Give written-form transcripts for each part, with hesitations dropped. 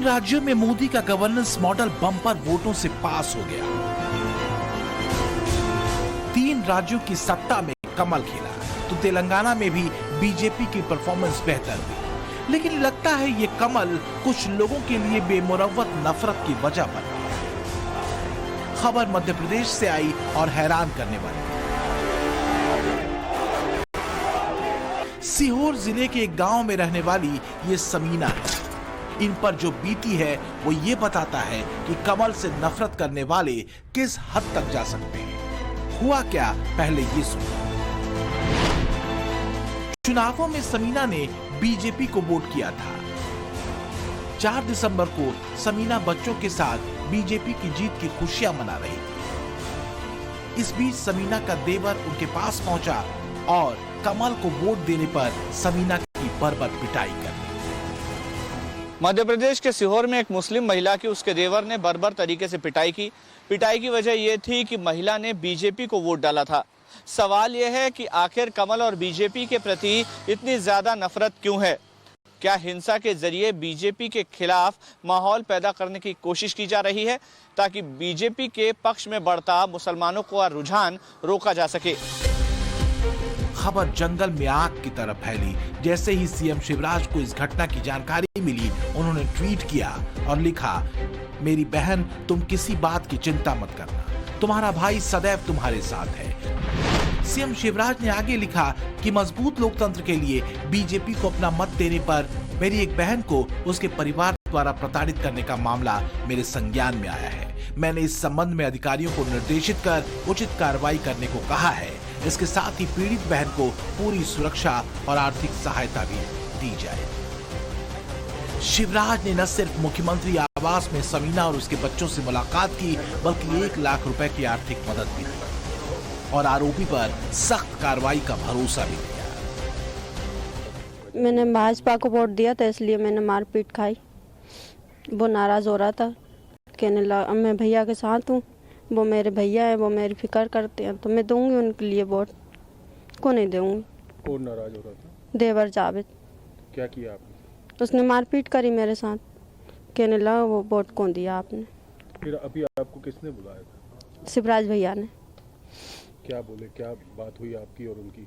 3 राज्यों में मोदी का गवर्नेंस मॉडल बम्पर वोटों से पास हो गया। 3 राज्यों की सत्ता में कमल खिला तो तेलंगाना में भी बीजेपी की परफॉर्मेंस बेहतर हुई, लेकिन लगता है ये कमल कुछ लोगों के लिए बेमुरव्वत नफरत की वजह बन गया। खबर मध्य प्रदेश से आई और हैरान करने वाली। सीहोर जिले के एक गांव में रहने वाली ये समीना है। इन पर जो बीती है वो ये बताता है कि कमल से नफरत करने वाले किस हद तक जा सकते हैं। हुआ क्या, पहले ये सुनो। चुनावों में समीना ने बीजेपी को वोट किया था। 4 दिसंबर को समीना बच्चों के साथ बीजेपी की जीत की खुशियां मना रही थी। इस बीच समीना का देवर उनके पास पहुंचा और कमल को वोट देने पर समीना की बर्बर पिटाई कर दी। मध्य प्रदेश के सीहोर में एक मुस्लिम महिला की उसके देवर ने बर्बर तरीके से पिटाई की। पिटाई की वजह यह थी कि महिला ने बीजेपी को वोट डाला था। सवाल यह है कि आखिर कमल और बीजेपी के प्रति इतनी ज्यादा नफरत क्यों है? क्या हिंसा के जरिए बीजेपी के खिलाफ माहौल पैदा करने की कोशिश की जा रही है ताकि बीजेपी के पक्ष में बढ़ता मुसलमानों का रुझान रोका जा सके? खबर जंगल में आग की तरह फैली। जैसे ही सीएम शिवराज को इस घटना की जानकारी मिली, उन्होंने ट्वीट किया और लिखा, मेरी बहन, तुम किसी बात की चिंता मत करना, तुम्हारा भाई सदैव तुम्हारे साथ है। सीएम शिवराज ने आगे लिखा कि मजबूत लोकतंत्र के लिए बीजेपी को अपना मत देने पर मेरी एक बहन को उसके परिवार द्वारा प्रताड़ित करने का मामला मेरे संज्ञान में आया है। मैंने इस संबंध में अधिकारियों को निर्देशित कर उचित कार्रवाई करने को कहा है। इसके साथ ही पीड़ित बहन को पूरी सुरक्षा और आर्थिक सहायता भी दी जाए। शिवराज ने न सिर्फ मुख्यमंत्री आवास में समीना और उसके बच्चों से मुलाकात की, बल्कि 1 लाख रुपए की आर्थिक मदद भी दी और आरोपी पर सख्त कार्रवाई का भरोसा भी दिया। मैंने भाजपा को वोट दिया था, इसलिए मैंने मारपीट खाई। वो नाराज हो रहा था, कहने लगा मैं भैया के साथ हूँ, वो मेरे भैया है, वो मेरी फिक्र करते हैं, तो मैं दूंगी उनके लिए वोट, को नहीं दूंगी। कौन नाराज हो रहा था? देवर जावेद। क्या किया आपने? उसने मारपीट करी मेरे साथ, कहने लगा वो वोट कौन दिया आपने। फिर अभी आपको किसने बुलाया था? शिवराज भैया ने। क्या बोले, क्या बात हुई आपकी और उनकी?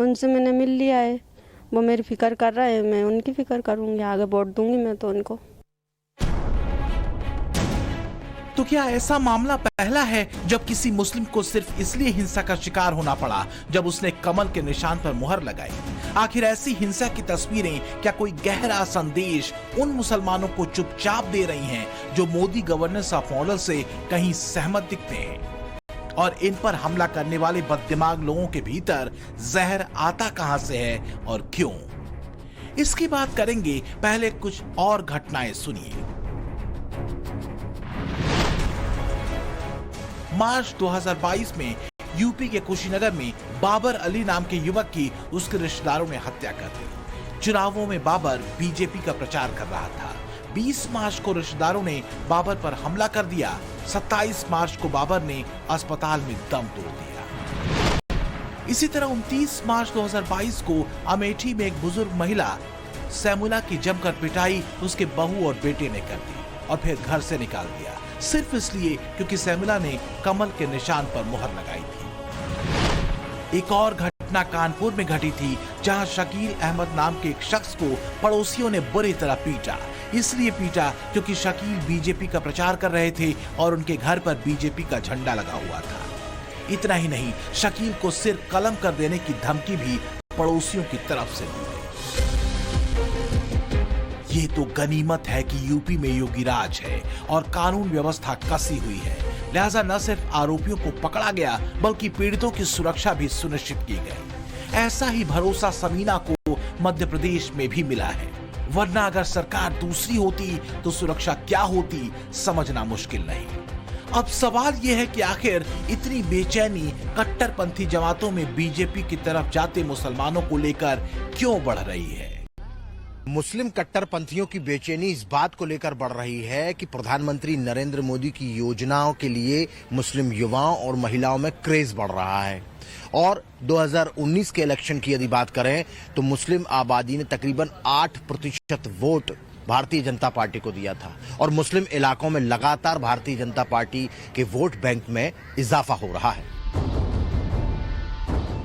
उनसे मैंने मिल लिया है, वो मेरी फिक्र कर रहा है, मैं उनकी फिक्र करूंगी, आगे वोट दूंगी मैं तो उनको। तो क्या ऐसा मामला पहला है जब किसी मुस्लिम को सिर्फ इसलिए हिंसा का शिकार होना पड़ा जब उसने कमल के निशान पर मुहर लगाई? आखिर ऐसी हिंसा की तस्वीरें क्या कोई गहरा संदेश उन मुसलमानों को चुपचाप दे रही हैं जो मोदी गवर्नेंस ऑफ मॉडल से कहीं सहमत दिखते हैं? और इन पर हमला करने वाले बददिमाग लोगों के भीतर जहर आता कहां से है और क्यों? इसकी बात करेंगे, पहले कुछ और घटनाएं सुनिए। मार्च 2022 में यूपी के कुशीनगर में बाबर अली नाम के युवक की उसके रिश्तेदारों ने हत्या कर दी। चुनावों में बाबर बीजेपी का प्रचार कर रहा था। 20 मार्च को रिश्तेदारों ने बाबर पर हमला कर दिया। 27 मार्च को बाबर ने अस्पताल में दम तोड़ दिया। इसी तरह 29 मार्च 2022 को अमेठी में एक बुजुर्ग महिला सैमुला की जमकर पिटाई उसके बहू और बेटे ने कर दी और फिर घर से निकाल दिया, सिर्फ इसलिए क्योंकि सैमुला ने कमल के निशान पर मुहर लगाई थी। एक और घटना कानपुर में घटी थी, जहां शकील अहमद नाम के एक शख्स को पड़ोसियों ने बुरी तरह पीटा। इसलिए पीटा क्योंकि शकील बीजेपी का प्रचार कर रहे थे और उनके घर पर बीजेपी का झंडा लगा हुआ था। इतना ही नहीं, शकील को सिर कलम कर देने की धमकी भी पड़ोसियों की तरफ से दी गई। ये तो गनीमत है कि यूपी में योगी राज है और कानून व्यवस्था कसी हुई है, लिहाजा न सिर्फ आरोपियों को पकड़ा गया बल्कि पीड़ितों की सुरक्षा भी सुनिश्चित की गई। ऐसा ही भरोसा समीना को मध्य प्रदेश में भी मिला है, वरना अगर सरकार दूसरी होती तो सुरक्षा क्या होती समझना मुश्किल नहीं। अब सवाल यह है कि आखिर इतनी बेचैनी कट्टरपंथी जमातों में बीजेपी की तरफ जाते मुसलमानों को लेकर क्यों बढ़ रही है? मुस्लिम कट्टरपंथियों की बेचैनी इस बात को लेकर बढ़ रही है कि प्रधानमंत्री नरेंद्र मोदी की योजनाओं के लिए मुस्लिम युवाओं और महिलाओं में क्रेज बढ़ रहा है। और 2019 के इलेक्शन की यदि बात करें तो मुस्लिम आबादी ने तकरीबन 8% वोट भारतीय जनता पार्टी को दिया था और मुस्लिम इलाकों में लगातार भारतीय जनता पार्टी के वोट बैंक में इजाफा हो रहा है।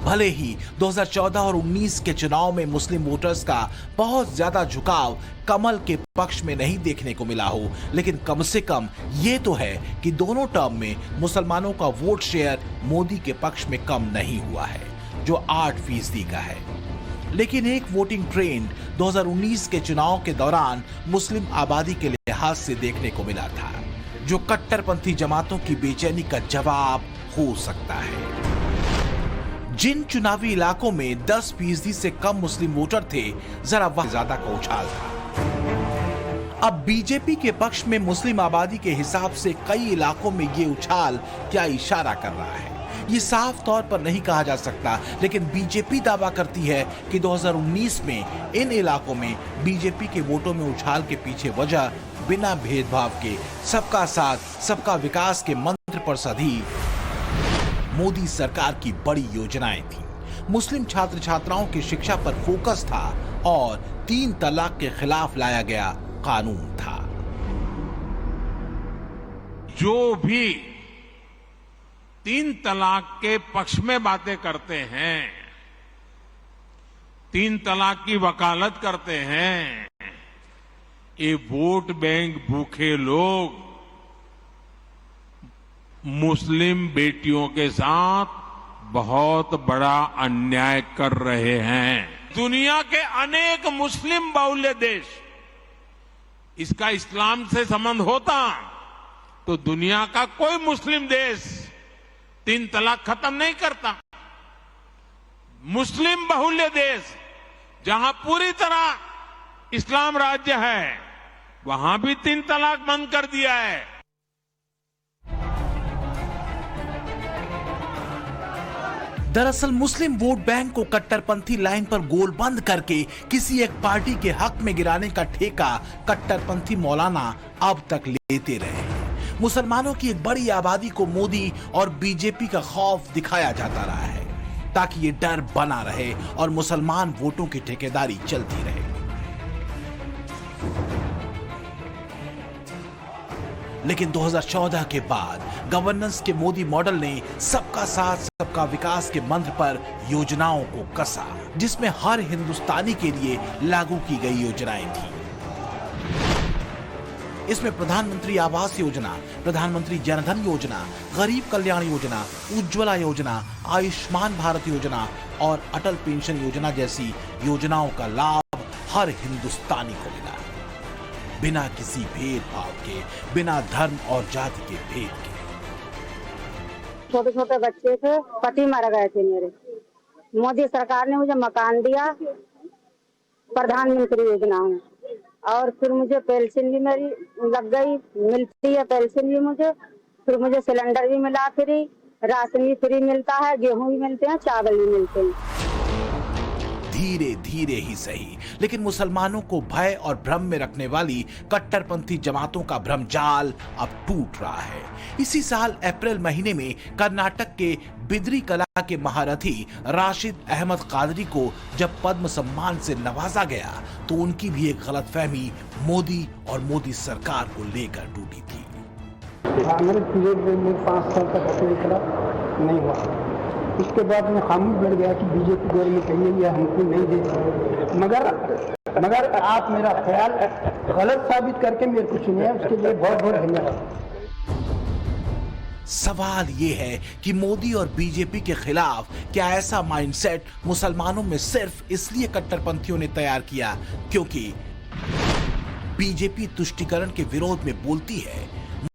भले ही 2014 और 19 के चुनाव में मुस्लिम वोटर्स का बहुत ज्यादा झुकाव कमल के पक्ष में नहीं देखने को मिला हो, लेकिन कम से कम ये तो है कि दोनों टर्म में मुसलमानों का वोट शेयर मोदी के पक्ष में कम नहीं हुआ है, जो 8% का है। लेकिन एक वोटिंग ट्रेंड 2019 के चुनाव के दौरान मुस्लिम आबादी के लिहाज से देखने को मिला था, जो कट्टरपंथी जमातों की बेचैनी का जवाब हो सकता है। जिन चुनावी इलाकों में 10% से कम मुस्लिम वोटर थे, जरा वह ज्यादा का उछाल था। अब बीजेपी के पक्ष में मुस्लिम आबादी के हिसाब से कई इलाकों में ये उछाल क्या इशारा कर रहा है, ये साफ तौर पर नहीं कहा जा सकता, लेकिन बीजेपी दावा करती है कि 2019 में इन इलाकों में बीजेपी के वोटों में उछाल के पीछे वजह बिना भेदभाव के सबका साथ सबका विकास के मंत्र पर सधी मोदी सरकार की बड़ी योजनाएं थी। मुस्लिम छात्र छात्राओं की शिक्षा पर फोकस था और 3 तलाक के खिलाफ लाया गया कानून था। जो भी 3 तलाक के पक्ष में बातें करते हैं, 3 तलाक की वकालत करते हैं, ये वोट बैंक भूखे लोग मुस्लिम बेटियों के साथ बहुत बड़ा अन्याय कर रहे हैं। दुनिया के अनेक मुस्लिम बहुल्य देश, इसका इस्लाम से संबंध होता तो दुनिया का कोई मुस्लिम देश 3 तलाक खत्म नहीं करता। मुस्लिम बहुल्य देश जहां पूरी तरह इस्लाम राज्य है, वहां भी 3 तलाक बंद कर दिया है। दरअसल मुस्लिम वोट बैंक को कट्टरपंथी लाइन पर गोलबंद करके किसी एक पार्टी के हक में गिराने का ठेका कट्टरपंथी मौलाना अब तक लेते रहे हैं। मुसलमानों की एक बड़ी आबादी को मोदी और बीजेपी का खौफ दिखाया जाता रहा है, ताकि ये डर बना रहे और मुसलमान वोटों की ठेकेदारी चलती रहे। लेकिन 2014 के बाद गवर्नेंस के मोदी मॉडल ने सबका साथ सबका विकास के मंत्र पर योजनाओं को कसा, जिसमें हर हिंदुस्तानी के लिए लागू की गई योजनाएं थी। इसमें प्रधानमंत्री आवास योजना, प्रधानमंत्री जनधन योजना, गरीब कल्याण योजना, उज्ज्वला योजना, आयुष्मान भारत योजना और अटल पेंशन योजना जैसी योजनाओं का लाभ हर हिंदुस्तानी को मिला, बिना किसी भेदभाव के, बिना धर्म और जाति के भेद के। छोटे छोटे बच्चे थे, पति मर गए थे मेरे। मोदी सरकार ने मुझे मकान दिया प्रधानमंत्री योजना में, और फिर मुझे पेंशन भी मेरी लग गई, मिलती है पेंशन भी मुझे। फिर मुझे सिलेंडर भी मिला फ्री, राशन भी फ्री मिलता है, गेहूं भी मिलते हैं, चावल भी मिलते हैं। धीरे धीरे ही सही, लेकिन मुसलमानों को भय और भ्रम में रखने वाली कट्टरपंथी जमातों का भ्रमजाल अब टूट रहा है। इसी साल अप्रैल महीने में कर्नाटक के बिदरी कला के महारथी राशिद अहमद कादरी को जब पद्म सम्मान से नवाजा गया, तो उनकी भी एक गलतफहमी मोदी और मोदी सरकार को लेकर टूटी थी। मेरे पीरियड में 5 साल तक निकला नहीं हुआ। उसके बाद मैं खामोश बैठ गया कि बीजेपी गवर्नमेंट कही है हमको नहीं दे, मगर आप मेरा ख्याल गलत साबित करके मेरे को चुने, उसके लिए बहुत बहुत धन्यवाद। सवाल ये है कि मोदी और बीजेपी के खिलाफ क्या ऐसा माइंडसेट मुसलमानों में सिर्फ इसलिए कट्टरपंथियों ने तैयार किया क्योंकि बीजेपी तुष्टीकरण के विरोध में बोलती है,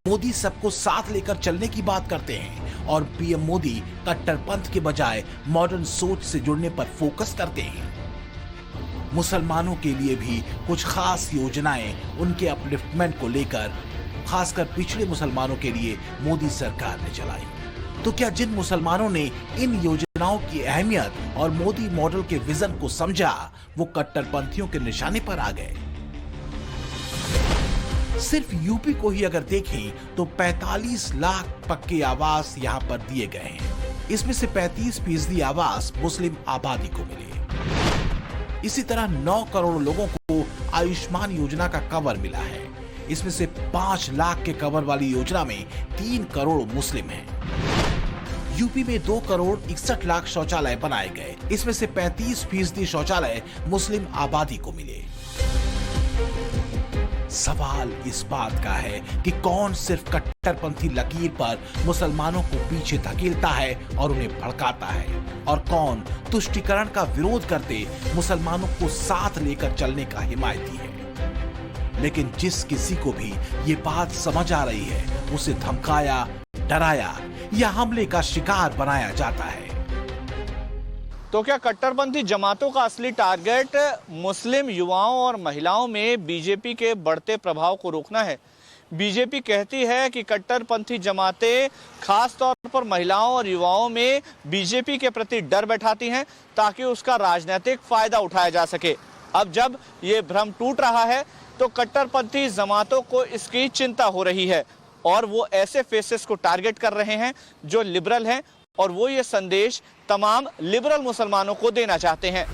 मोदी सबको साथ लेकर चलने की बात करते हैं, और पीएम मोदी कट्टरपंथ के बजाय मॉडर्न सोच से जुड़ने पर फोकस करते हैं। मुसलमानों के लिए भी कुछ खास योजनाएं उनके अपलिफ्टमेंट को लेकर, खासकर पिछड़े मुसलमानों के लिए मोदी सरकार ने चलाई। तो क्या जिन मुसलमानों ने इन योजनाओं की अहमियत और मोदी मॉडल के विजन को समझा, वो कट्टरपंथियों के निशाने पर आ गए? सिर्फ यूपी को ही अगर देखें तो 45 लाख पक्के आवास यहां पर दिए गए हैं। इसमें से 35% आवास मुस्लिम आबादी को मिले। इसी तरह 9 करोड़ लोगों को आयुष्मान योजना का कवर मिला है। इसमें से 5 लाख के कवर वाली योजना में 3 करोड़ मुस्लिम हैं। यूपी में 2 करोड़ 61 लाख शौचालय बनाए गए। इसमें से 35% शौचालय मुस्लिम आबादी को मिले। सवाल इस बात का है कि कौन सिर्फ कट्टरपंथी लकीर पर मुसलमानों को पीछे धकेलता है और उन्हें भड़काता है, और कौन तुष्टीकरण का विरोध करते मुसलमानों को साथ लेकर चलने का हिमायती है। लेकिन जिस किसी को भी ये बात समझ आ रही है, उसे धमकाया, डराया या हमले का शिकार बनाया जाता है। तो क्या कट्टरपंथी जमातों का असली टारगेट मुस्लिम युवाओं और महिलाओं में बीजेपी के बढ़ते प्रभाव को रोकना है? बीजेपी कहती है कि कट्टरपंथी जमातें खास तौर पर महिलाओं और युवाओं में बीजेपी के प्रति डर बैठाती हैं ताकि उसका राजनीतिक फायदा उठाया जा सके। अब जब ये भ्रम टूट रहा है तो कट्टरपंथी जमातों को इसकी चिंता हो रही है और वो ऐसे फेसेस को टारगेट कर रहे हैं जो लिबरल हैं, और वो ये संदेश तमाम लिबरल मुसलमानों को देना चाहते हैं।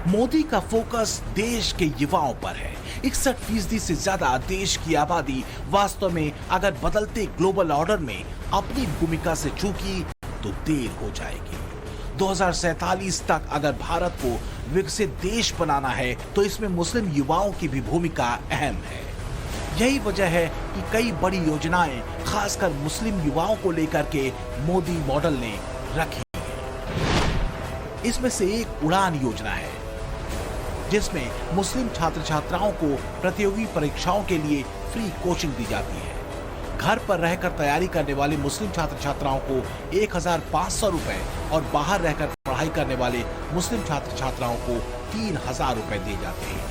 मोदी का फोकस देश के युवाओं पर है। 61% से ज्यादा देश की आबादी वास्तव में अगर बदलते ग्लोबल ऑर्डर में अपनी भूमिका से चूकी तो देर हो जाएगी। 2047 तक अगर भारत को विकसित देश बनाना है तो इसमें मुस्लिम युवाओं की भी भूमिका अहम है। यही वजह है कि कई बड़ी योजनाएं खासकर मुस्लिम युवाओं को लेकर के मोदी मॉडल ने रखी है। इसमें से एक उड़ान योजना है जिसमें मुस्लिम छात्र छात्राओं को प्रतियोगी परीक्षाओं के लिए फ्री कोचिंग दी जाती है। घर पर रहकर तैयारी करने वाले मुस्लिम छात्र छात्राओं को 1500 रुपए और बाहर रहकर पढ़ाई करने वाले मुस्लिम छात्र छात्राओं को 3000 रुपए दिए जाते हैं।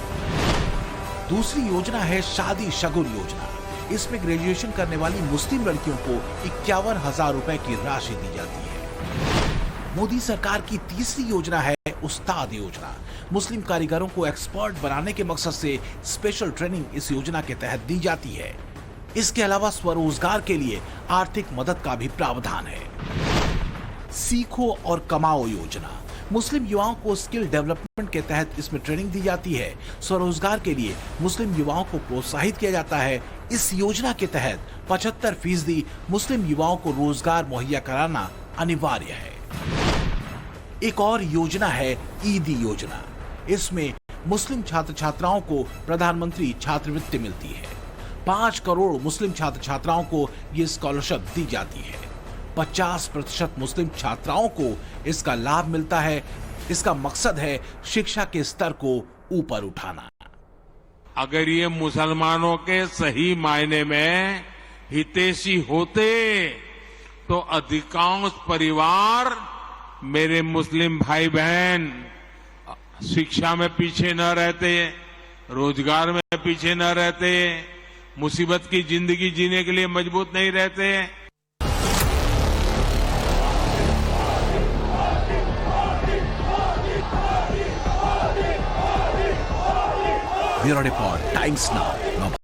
दूसरी योजना है शादी शगुन योजना। इसमें ग्रेजुएशन करने वाली मुस्लिम लड़कियों को 51,000 रुपए की राशि दी जाती है। मोदी सरकार की तीसरी योजना है उस्ताद योजना। मुस्लिम कारीगरों को एक्सपर्ट बनाने के मकसद से स्पेशल ट्रेनिंग इस योजना के तहत दी जाती है। इसके अलावा स्वरोजगार के लिए आर्थिक मदद का भी प्रावधान है। सीखो और कमाओ योजना। मुस्लिम युवाओं को स्किल डेवलपमेंट के तहत इसमें ट्रेनिंग दी जाती है। स्वरोजगार के लिए मुस्लिम युवाओं को प्रोत्साहित किया जाता है। इस योजना के तहत 75% मुस्लिम युवाओं को रोजगार मुहैया कराना अनिवार्य है। एक और योजना है ईदी योजना। इसमें मुस्लिम छात्र छात्राओं को प्रधानमंत्री छात्रवृत्ति मिलती है। 5 करोड़ मुस्लिम छात्र छात्राओं को ये स्कॉलरशिप दी जाती है। 50% मुस्लिम छात्राओं को इसका लाभ मिलता है। इसका मकसद है शिक्षा के स्तर को ऊपर उठाना। अगर ये मुसलमानों के सही मायने में हितैषी होते तो अधिकांश परिवार, मेरे मुस्लिम भाई बहन, शिक्षा में पीछे न रहते, रोजगार में पीछे न रहते, मुसीबत की जिंदगी जीने के लिए मजबूत नहीं रहते। Bureau report, times now, Navbharat.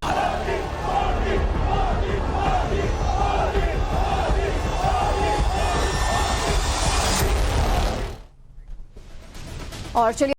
और चलिए